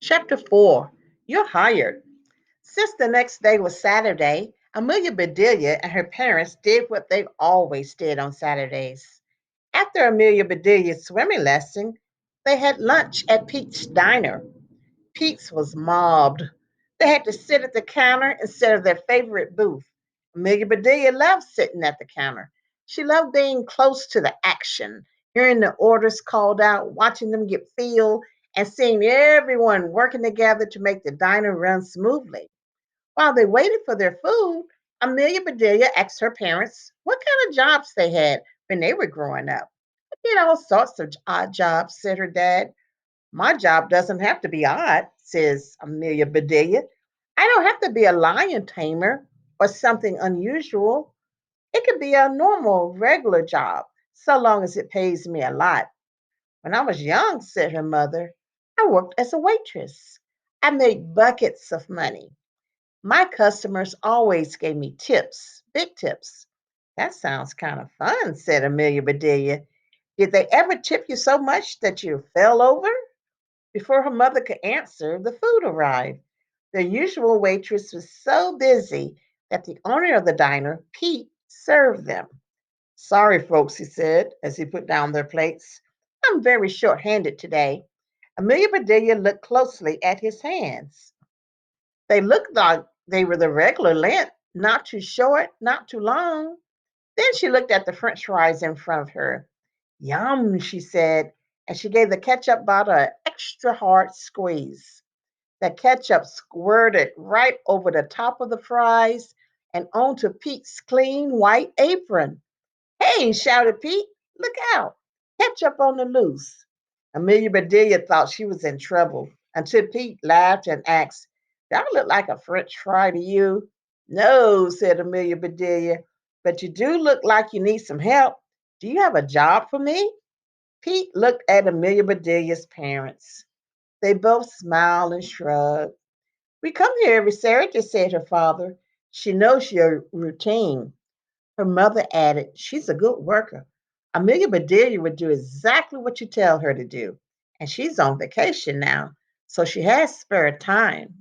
Chapter 4. You're hired. Since the next day was Saturday, Amelia Bedelia and her parents did what they always did on Saturdays. After Amelia Bedelia's swimming lesson, they had lunch at Pete's Diner. Pete's was mobbed. They had to sit at the counter instead of their favorite booth. Amelia Bedelia loved sitting at the counter. She loved being close to the action, hearing the orders called out, watching them get filled, and seeing everyone working together to make the diner run smoothly. While they waited for their food, Amelia Bedelia asked her parents what kind of jobs they had when they were growing up. I did all sorts of odd jobs, said her dad. My job doesn't have to be odd, says Amelia Bedelia. I don't have to be a lion tamer or something unusual. It could be a normal, regular job, so long as it pays me a lot. When I was young, said her mother, I worked as a waitress. I made buckets of money. My customers always gave me tips, big tips. That sounds kind of fun, said Amelia Bedelia. Did they ever tip you so much that you fell over? Before her mother could answer, the food arrived. The usual waitress was so busy that the owner of the diner, Pete, served them. Sorry, folks, he said as he put down their plates. I'm very short handed today. Amelia Bedelia looked closely at his hands. They looked like they were the regular length, not too short, not too long. Then she looked at the french fries in front of her. Yum, she said, and she gave the ketchup bottle an extra hard squeeze. The ketchup squirted right over the top of the fries and onto Pete's clean white apron. Hey, shouted Pete, look out. Ketchup on the loose. Amelia Bedelia thought she was in trouble until Pete laughed and asked, do I look like a French fry to you? No, said Amelia Bedelia, but you do look like you need some help. Do you have a job for me? Pete looked at Amelia Bedelia's parents. They both smiled and shrugged. We come here every Saturday, said her father. She knows your routine. Her mother added, she's a good worker. Amelia Bedelia would do exactly what you tell her to do. And she's on vacation now, so she has spare time.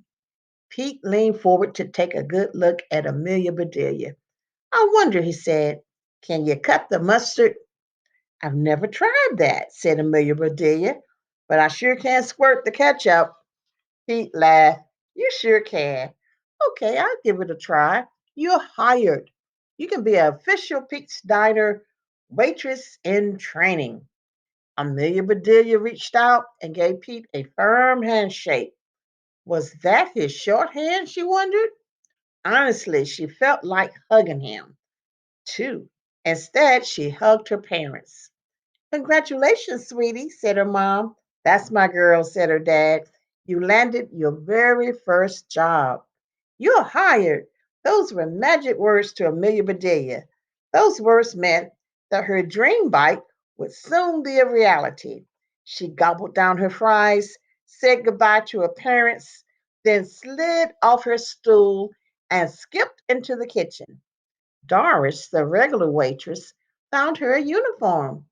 Pete leaned forward to take a good look at Amelia Bedelia. I wonder, he said, can you cut the mustard? I've never tried that, said Amelia Bedelia, but I sure can squirt the ketchup. Pete laughed. You sure can. Okay, I'll give it a try. You're hired. You can be an official Pete's Diner waitress in training. Amelia Bedelia reached out and gave Pete a firm handshake. Was that his shorthand, she wondered? Honestly, she felt like hugging him, too. Instead, she hugged her parents. Congratulations, sweetie, said her mom. That's my girl, said her dad. You landed your very first job. You're hired. Those were magic words to Amelia Bedelia. Those words meant that her dream bite would soon be a reality. She gobbled down her fries, said goodbye to her parents, then slid off her stool and skipped into the kitchen. Doris, the regular waitress, found her a uniform.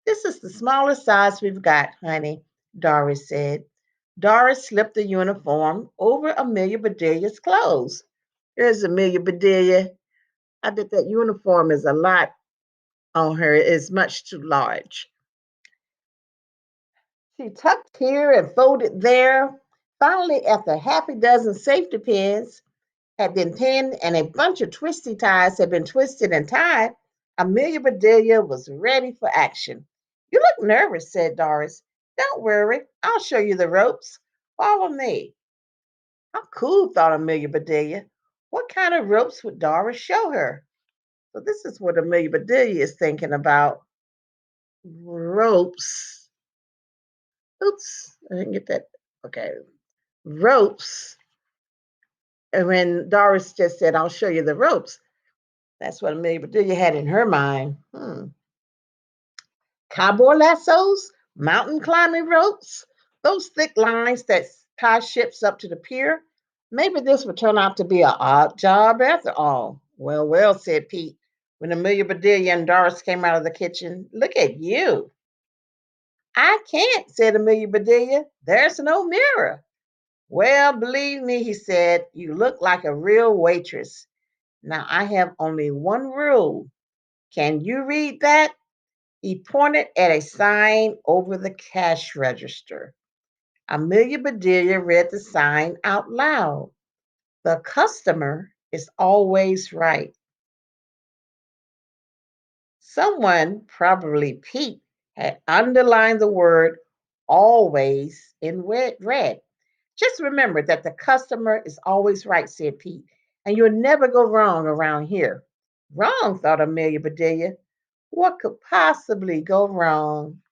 This is the smallest size we've got, honey, Doris said. Doris slipped the uniform over Amelia Bedelia's clothes. Here's Amelia Bedelia. I bet that uniform is a lot on her. It's much too large. She tucked here and folded there. Finally, after half a dozen safety pins had been pinned and a bunch of twisty ties had been twisted and tied, Amelia Bedelia was ready for action. You look nervous, said Doris. Don't worry, I'll show you the ropes. Follow me. How cool, thought Amelia Bedelia. What kind of ropes would Doris show her? So this is what Amelia Bedelia is thinking about. Ropes. Oops, I didn't get that. Okay. Ropes. And when Doris just said, I'll show you the ropes, that's what Amelia Bedelia had in her mind. Cowboy lassos, mountain climbing ropes, those thick lines that tie ships up to the pier. Maybe this would turn out to be an odd job after all. Well, well, said Pete when Amelia Bedelia and Doris came out of the kitchen. Look at you. I can't, said Amelia Bedelia. There's no mirror. Well, believe me, he said, you look like a real waitress. Now I have only one rule. Can you read that? He pointed at a sign over the cash register. Amelia Bedelia read the sign out loud. The customer is always right. Someone, probably Pete, had underlined the word always in red. Just remember that the customer is always right, said Pete, and you'll never go wrong around here. Wrong, thought Amelia Bedelia. What could possibly go wrong?